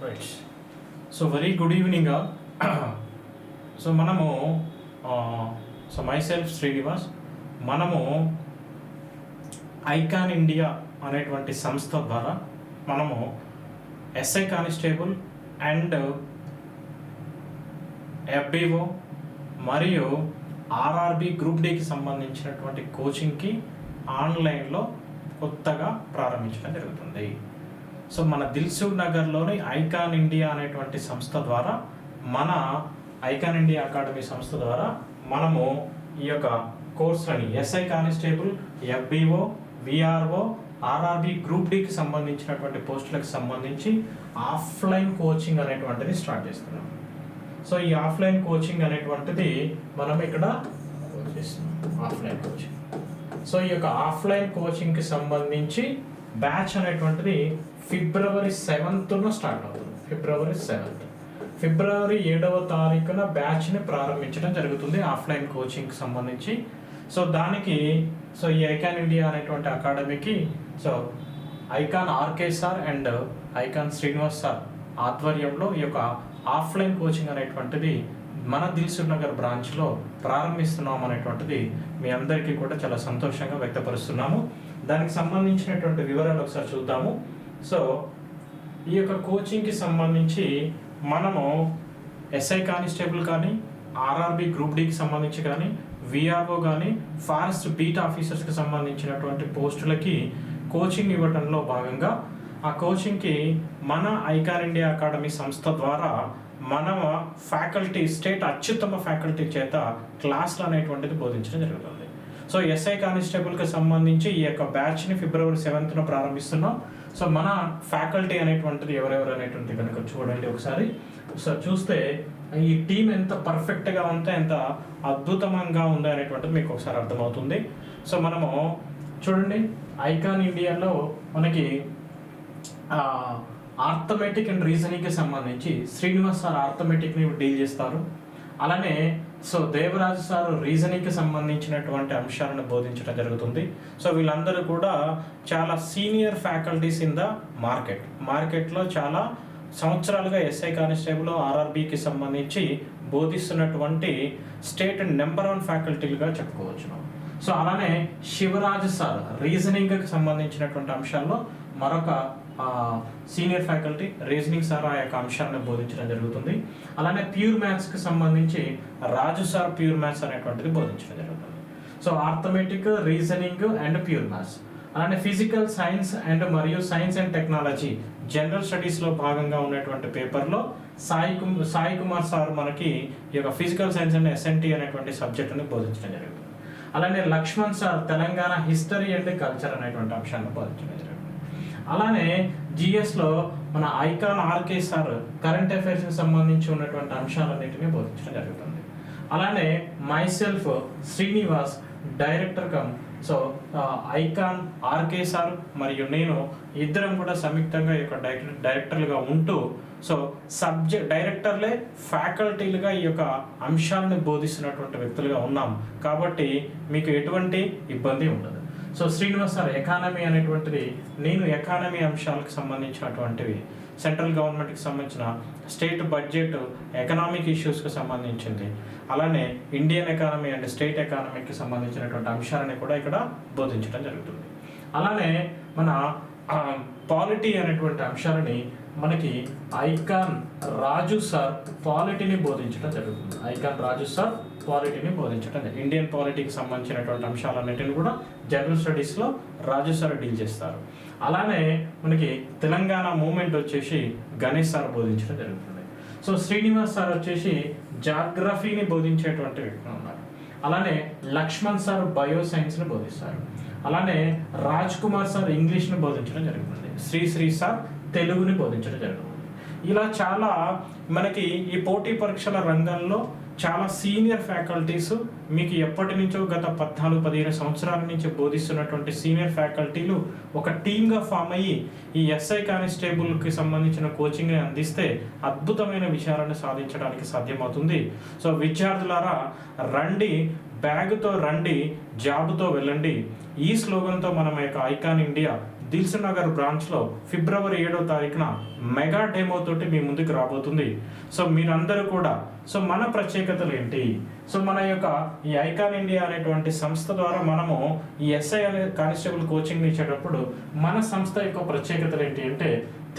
Right. So very good evening. So మనము my self Srinivas, మనము icon India అనేటువంటి సంస్థ ద్వారా మనము ఎస్ఐ కానిస్టేబుల్ అండ్ ఎఫ్బిఓ మరియు ఆర్ఆర్బి గ్రూప్ డికి సంబంధించినటువంటి కోచింగ్కి ఆన్లైన్లో కొత్తగా ప్రారంభించడం జరుగుతుంది. సో మన దిల్సుఖ్ నగర్లోని ఐకాన్ ఇండియా అనేటువంటి సంస్థ ద్వారా, మన ఐకాన్ ఇండియా అకాడమీ సంస్థ ద్వారా మనము ఈ యొక్క కోర్సులని SI constable, FBO, VRO, RRB group డికి సంబంధించినటువంటి పోస్టులకు సంబంధించి ఆఫ్లైన్ కోచింగ్ అనేటువంటిది స్టార్ట్ చేస్తున్నాం. సో ఈ ఆఫ్లైన్ కోచింగ్ అనేటువంటిది మనం ఇక్కడ ఆఫ్లైన్ కోచింగ్. సో ఈ యొక్క ఆఫ్లైన్ కోచింగ్కి సంబంధించి బ్యాచ్ అనేటువంటిది ఫిబ్రవరి 7th స్టార్ట్ అవుతుంది. ఫిబ్రవరి 7వ తారీఖున బ్యాచ్ని ప్రారంభించడం జరుగుతుంది ఆఫ్లైన్ కోచింగ్కి సంబంధించి. సో దానికి ఈ ఐకాన్ ఇండియా అనేటువంటి అకాడమీకి icon RK sir and icon Srinivas sir ఆధ్వర్యంలో ఈ యొక్క ఆఫ్లైన్ కోచింగ్ అనేటువంటిది మన దిల్సుఖ్ నగర్ బ్రాంచ్లో ప్రారంభిస్తున్నాం అనేటువంటిది మీ అందరికీ కూడా చాలా సంతోషంగా వ్యక్తపరుస్తున్నాము. దానికి సంబంధించినటువంటి వివరాలు ఒకసారి చూద్దాము. సో ఈ యొక్క కోచింగ్కి సంబంధించి మనము ఎస్ఐ కానిస్టేబుల్ కానీ, ఆర్ఆర్బి గ్రూప్ డికి సంబంధించి కానీ, విఆర్ఓ కానీ, ఫారెస్ట్ బీట్ ఆఫీసర్స్కి సంబంధించినటువంటి పోస్టులకి కోచింగ్ ఇవ్వడంలో భాగంగా ఆ కోచింగ్కి మన ఐకాన్ ఇండియా అకాడమీ సంస్థ ద్వారా మన ఫ్యాకల్టీ, స్టేట్ అత్యుత్తమ ఫ్యాకల్టీ చేత క్లాసులు అనేటువంటిది బోధించడం జరుగుతుంది. సో ఎస్ఐ కానిస్టేబుల్కి సంబంధించి ఈ యొక్క బ్యాచ్ని ఫిబ్రవరి 7th ప్రారంభిస్తున్నాం. సో మన ఫ్యాకల్టీ అనేటువంటిది ఎవరెవరు అనేటువంటిది కనుక చూడండి ఒకసారి. సో చూస్తే ఈ టీం ఎంత పర్ఫెక్ట్గా ఉంటే, ఎంత అద్భుతంగా ఉంది అనేటువంటిది మీకు ఒకసారి అర్థమవుతుంది. సో మనము చూడండి, ఐకాన్ ఇండియాలో మనకి ఆర్థమెటిక్ అండ్ రీజనింగ్కి సంబంధించి శ్రీనివాస్ సార్ ఆర్థమెటిక్ని డీల్ చేస్తారు. అలానే దేవరాజు సార్ రీజనింగ్కి సంబంధించినటువంటి అంశాలను బోధించడం జరుగుతుంది. సో వీళ్ళందరూ కూడా చాలా సీనియర్ ఫ్యాకల్టీస్ ఇన్ ద మార్కెట్లో చాలా సంవత్సరాలుగా ఎస్ఐ కానిస్టేబుల్, ఆర్ఆర్బికి సంబంధించి బోధిస్తున్నటువంటి స్టేట్ నెంబర్ 1 ఫ్యాకల్టీలుగా చెప్పుకోవచ్చు. సో అలానే శివరాజు సార్ రీజనింగ్కి సంబంధించినటువంటి అంశాల్లో మరొక సీనియర్ ఫ్యాకల్టీ, రీజనింగ్ సార్ ఆ యొక్క అంశాలను బోధించడం జరుగుతుంది. అలానే ప్యూర్ మ్యాథ్స్కి సంబంధించి రాజు సార్ ప్యూర్ మ్యాథ్స్ అనేటువంటిది బోధించడం జరుగుతుంది. So arithmetic, reasoning and pure maths. అలానే ఫిజికల్ సైన్స్ అండ్ మరియు సైన్స్ అండ్ టెక్నాలజీ జనరల్ స్టడీస్లో భాగంగా ఉన్నటువంటి పేపర్లో సాయి కుమార్ సార్ మనకి ఈ యొక్క ఫిజికల్ సైన్స్ అండ్ ఎస్ఎన్టీ అనేటువంటి సబ్జెక్టుని బోధించడం జరుగుతుంది. అలానే Lakshman sir Telangana history and culture అనేటువంటి అంశాన్ని బోధించడం జరుగుతుంది. అలానే జిఎస్లో మన ఐకాన్ ఆర్కే సార్ కరెంట్ అఫైర్స్కి సంబంధించి ఉన్నటువంటి అంశాలన్నింటినీ బోధించడం జరుగుతుంది. అలానే myself Srinivas director cum Icon RK sir మరియు నేను ఇద్దరం కూడా సంయుక్తంగా ఈ యొక్క డైరెక్టర్లుగా ఉంటూ డైరెక్టర్లే ఫ్యాకల్టీలుగా ఈ యొక్క అంశాలను బోధిస్తున్నటువంటి వ్యక్తులుగా ఉన్నాం. కాబట్టి మీకు ఎటువంటి ఇబ్బంది ఉండదు. శ్రీనివాస్ సార్ ఎకానమీ అనేటువంటిది, నేను ఎకానమీ అంశాలకు సంబంధించినటువంటివి, సెంట్రల్ గవర్నమెంట్కి సంబంధించిన స్టేట్ బడ్జెట్, ఎకనామిక్ ఇష్యూస్కి సంబంధించింది, అలానే ఇండియన్ ఎకానమీ అండ్ స్టేట్ ఎకానమీకి సంబంధించినటువంటి అంశాలని కూడా ఇక్కడ బోధించడం జరుగుతుంది. అలానే మన పాలిటీ అనేటువంటి అంశాలని మనకి ఐకాన్ రాజు సార్ పాలిటీని బోధించడం జరుగుతుంది. ఇండియన్ పాలిటీకి సంబంధించినటువంటి అంశాలన్నింటినీ కూడా జనరల్ స్టడీస్లో రాజు సార్ డీల్ చేస్తారు. అలానే మనకి తెలంగాణ మూమెంట్ వచ్చేసి గణేష్ సార్ బోధించడం జరుగుతుంది. శ్రీనివాస్ సార్ వచ్చేసి జాగ్రఫీని బోధించేటువంటి వ్యక్తులు ఉన్నారు. అలానే లక్ష్మణ్ సార్ బయో సైన్స్ని బోధిస్తారు. అలానే రాజ్ కుమార్ సార్ ఇంగ్లీష్ని బోధించడం జరుగుతుంది. శ్రీ సార్ తెలుగుని బోధించడం జరుగుతుంది. ఇలా చాలా మనకి ఈ పోటీ పరీక్షల రంగంలో చాలా సీనియర్ ఫ్యాకల్టీస్, మీకు ఎప్పటి నుంచో గత 14-15 సంవత్సరాల నుంచి బోధిస్తున్నటువంటి సీనియర్ ఫ్యాకల్టీలు ఒక టీమ్గా ఫామ్ అయ్యి ఈ ఎస్ఐ కానిస్టేబుల్కి సంబంధించిన కోచింగ్ని అందిస్తే అద్భుతమైన విషయాలను సాధించడానికి సాధ్యమవుతుంది. విద్యార్థులారా రండి, బ్యాగ్తో రండి, జాబ్తో వెళ్ళండి. ఈ స్లోగన్తో మనం యొక్క ఐకాన్ ఇండియా దిల్సుఖ్ నగర్ బ్రాంచ్లో ఫిబ్రవరి 7వ తారీఖున మెగా డెమో తోటి మీ ముందుకు రాబోతుంది. సో మీరందరూ కూడా సో మన ప్రత్యేకతలు ఏంటి, సో మన యొక్క ఈ ఐకాన్ ఇండియా అనేటువంటి సంస్థ ద్వారా మనము ఈ ఎస్ఐ అనే కానిస్టేబుల్ కోచింగ్ ఇచ్చేటప్పుడు మన సంస్థ యొక్క ప్రత్యేకతలు ఏంటి అంటే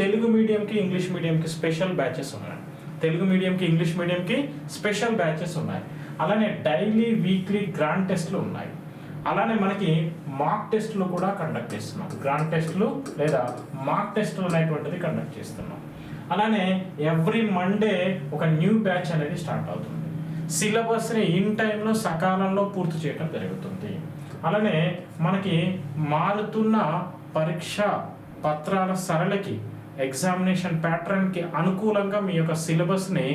తెలుగు మీడియంకి ఇంగ్లీష్ మీడియంకి స్పెషల్ బ్యాచెస్ ఉన్నాయి. తెలుగు మీడియంకి ఇంగ్లీష్ మీడియంకి స్పెషల్ బ్యాచెస్ ఉన్నాయి. అలానే డైలీ వీక్లీ గ్రాండ్ టెస్ట్లు ఉన్నాయి. అలానే మనకి మాక్ టెస్ట్లు కూడా కండక్ట్ చేస్తున్నాం. గ్రాండ్ టెస్ట్లు లేదా మాక్ టెస్ట్లు అనేటువంటిది కండక్ట్ చేస్తున్నాం. అలానే ఎవ్రీ మండే ఒక న్యూ బ్యాచ్ అనేది స్టార్ట్ అవుతుంది. సిలబస్ని ఇన్ టైంలో సకాలంలో పూర్తి చేయడం జరుగుతుంది. అలానే మనకి మారుతున్న పరీక్ష పత్రాల సరళికి ఎగ్జామినేషన్ ప్యాటర్న్కి అనుకూలంగా మీ యొక్క సిలబస్ని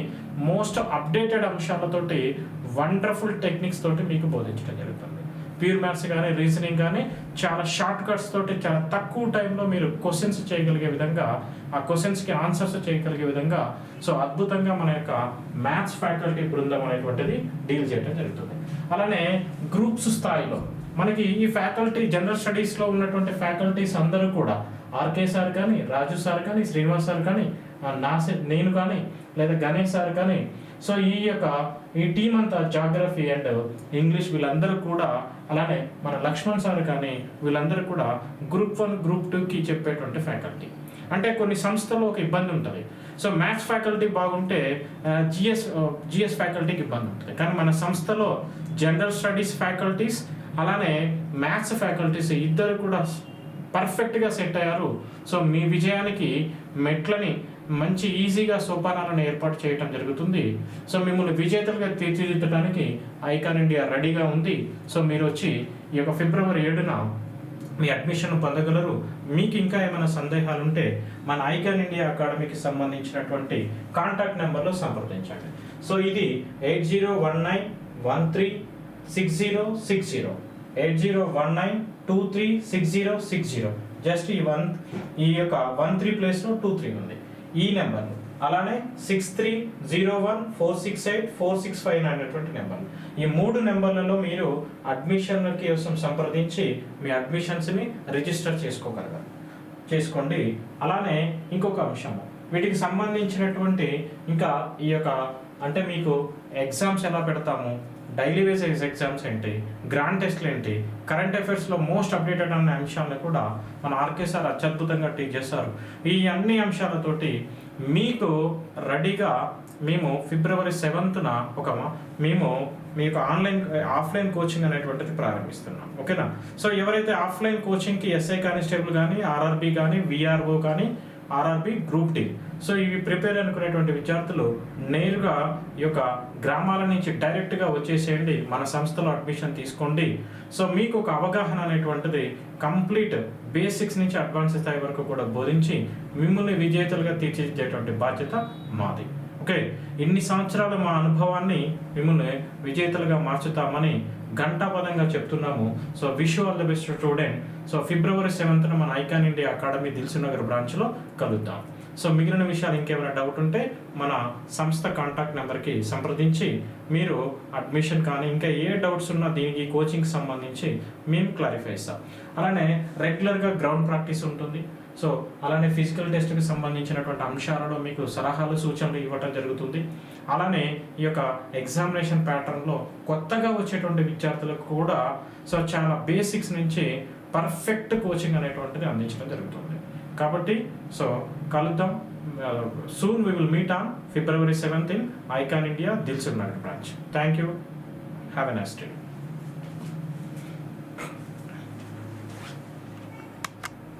మోస్ట్ అప్డేటెడ్ అంశాలతోటి వండర్ఫుల్ టెక్నిక్స్ తోటి మీకు బోధించడం జరుగుతుంది. ప్యూర్ మ్యాథ్స్ కానీ రీజనింగ్ కానీ చాలా షార్ట్ కట్స్ తోటి చాలా తక్కువ టైంలో మీరు క్వశ్చన్స్ చేయగలిగే విధంగా, ఆ క్వశ్చన్స్కి ఆన్సర్స్ చేయగలిగే విధంగా సో అద్భుతంగా మన యొక్క మ్యాథ్స్ ఫ్యాకల్టీ బృందం అనేటువంటిది డీల్ చేయడం జరుగుతుంది. అలానే గ్రూప్స్ స్థాయిలో మనకి ఈ ఫ్యాకల్టీ జనరల్ స్టడీస్లో ఉన్నటువంటి ఫ్యాకల్టీస్ అందరూ కూడా ఆర్కే సార్ కానీ, రాజు సార్ కానీ, శ్రీనివాస్ సార్ కానీ, నేను కానీ లేదా గణేష్ సార్ కానీ సో ఈ టీం అంతా జాగ్రఫీ అండ్ ఇంగ్లీష్ వీళ్ళందరూ కూడా, అలానే మన లక్ష్మణ్ సార్ కానీ వీళ్ళందరూ కూడా గ్రూప్ 1 గ్రూప్ 2కి చెప్పేటువంటి ఫ్యాకల్టీ. అంటే కొన్ని సంస్థల్లో ఒక ఇబ్బంది ఉంటుంది. సో మ్యాథ్స్ ఫ్యాకల్టీ బాగుంటే జిఎస్ ఫ్యాకల్టీకి ఇబ్బంది ఉంటుంది. కానీ మన సంస్థలో జనరల్ స్టడీస్ ఫ్యాకల్టీస్ అలానే మ్యాథ్స్ ఫ్యాకల్టీస్ ఇద్దరు కూడా పర్ఫెక్ట్గా సెట్ అయ్యారు. సో మీ విజయానికి మెట్లని మంచి ఈజీగా సోపానాలను ఏర్పాటు చేయడం జరుగుతుంది. సో మిమ్మల్ని విజేతలుగా తీర్చిదిద్దడానికి ఐకాన్ ఇండియా రెడీగా ఉంది. సో మీరు వచ్చి ఈ యొక్క ఫిబ్రవరి 7న మీ అడ్మిషన్ పొందగలరు. మీకు ఇంకా ఏమైనా సందేహాలు ఉంటే మన ఐకాన్ ఇండియా అకాడమీకి సంబంధించినటువంటి కాంటాక్ట్ నెంబర్లో సంప్రదించండి. సో ఇది 8019136060 8019236060. జస్ట్ ఈ యొక్క 13 ప్లేస్లో 23 ఉంది ఈ నెంబర్లు. అలానే 6301468465 అనేటువంటి నెంబర్లు. ఈ 3 నెంబర్లలో మీరు అడ్మిషన్ కోసం సంప్రదించి మీ అడ్మిషన్స్ని రిజిస్టర్ చేసుకోండి. అలానే ఇంకొక అంశము, వీటికి సంబంధించినటువంటి ఇంకా ఈ యొక్క అంటే మీకు ఎగ్జామ్స్ ఎలా పెడతాము, డైలీ బేసిస్ ఎగ్జామ్స్ ఏంటి, గ్రాండ్ టెస్ట్లు ఏంటి, కరెంట్ అఫైర్స్లో మోస్ట్ అప్డేటెడ్ అనే అంశాలను కూడా మన ఆర్కే సార్ అత్యద్భుతంగా టీచ్ చేస్తారు. ఈ అన్ని అంశాలతోటి మీకు రెడీగా మేము ఫిబ్రవరి 7న మేము మీకు ఆఫ్లైన్ కోచింగ్ అనేటువంటిది ప్రారంభిస్తున్నాం. ఓకేనా? సో ఎవరైతే ఆఫ్లైన్ కోచింగ్కి ఎస్ఐ కానిస్టేబుల్ కానీ, ఆర్ఆర్బి కానీ, విఆర్ఓ కానీ, ఆర్ఆర్బి గ్రూప్ డి సో ఇవి ప్రిపేర్ అనుకునేటువంటి విద్యార్థులు నేరుగా ఈ యొక్క గ్రామాల నుంచి డైరెక్ట్గా వచ్చేసేయండి, మన సంస్థలో అడ్మిషన్ తీసుకోండి. సో మీకు ఒక అవగాహన అనేటువంటిది కంప్లీట్ బేసిక్స్ నుంచి అడ్వాన్స్ స్థాయి వరకు కూడా బోధించి మిమ్మల్ని విజేతలుగా తీర్చిదిద్దేటువంటి బాధ్యత మాది. ఓకే, ఇన్ని సంవత్సరాల మా అనుభవాన్ని మిమ్మల్ని విజేతలుగా మార్చుతామని ఘంటాపదంగా చెప్తున్నాము. So wish all the best student. So ఫిబ్రవరి 7న మన icon India academy Dilsukh Nagar బ్రాంచ్లో కలుద్దాం. సో మిగిలిన విషయాలు ఇంకేమైనా డౌట్ ఉంటే మన సంస్థ కాంటాక్ట్ నెంబర్కి సంప్రదించి మీరు అడ్మిషన్ కానీ ఇంకా ఏ డౌట్స్ ఉన్నా దీనికి కోచింగ్కి సంబంధించి మేము క్లారిఫై చేస్తాం. అలానే రెగ్యులర్గా గ్రౌండ్ ప్రాక్టీస్ ఉంటుంది. సో అలానే ఫిజికల్ టెస్ట్కి సంబంధించినటువంటి అంశాలలో మీకు సలహాలు సూచనలు ఇవ్వటం జరుగుతుంది. అలానే ఈ యొక్క ఎగ్జామినేషన్ ప్యాటర్న్లో కొత్తగా వచ్చేటువంటి విద్యార్థులకు కూడా సో చాలా బేసిక్స్ నుంచి పర్ఫెక్ట్ కోచింగ్ అనేటువంటిది అందించడం జరుగుతుంది. కాబట్టి సో కలుద్దాం. Soon we will meet on February 7th in Icon India Dilsukh Nagar branch. Thank you. Have a nice day.